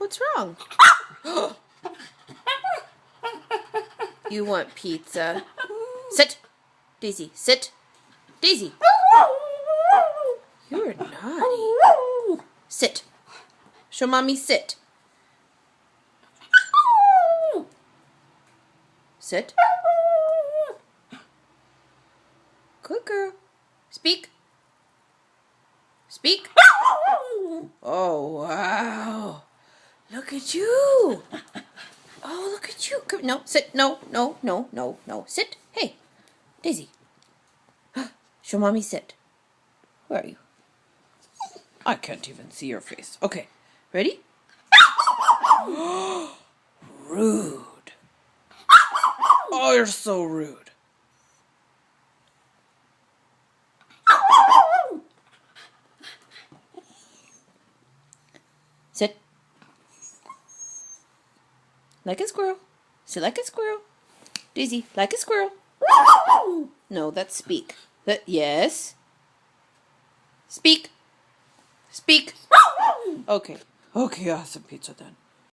What's wrong? You want pizza. Sit. Daisy, sit. Daisy. You're naughty. Sit. Show mommy sit. Sit. Good girl. Speak. Speak. Oh, wow. Look at you. Oh, look at you. Come, no, sit. No, no, no, no, no. Sit. Hey, Daisy. Show mommy sit. Where are you? I can't even see your face. Okay, ready? Rude. Oh, you're so rude. Sit. Like a squirrel. Sit like a squirrel. Daisy, like a squirrel. No, that's speak. Yes. Speak. Speak. Okay. Okay, I'll have some pizza then.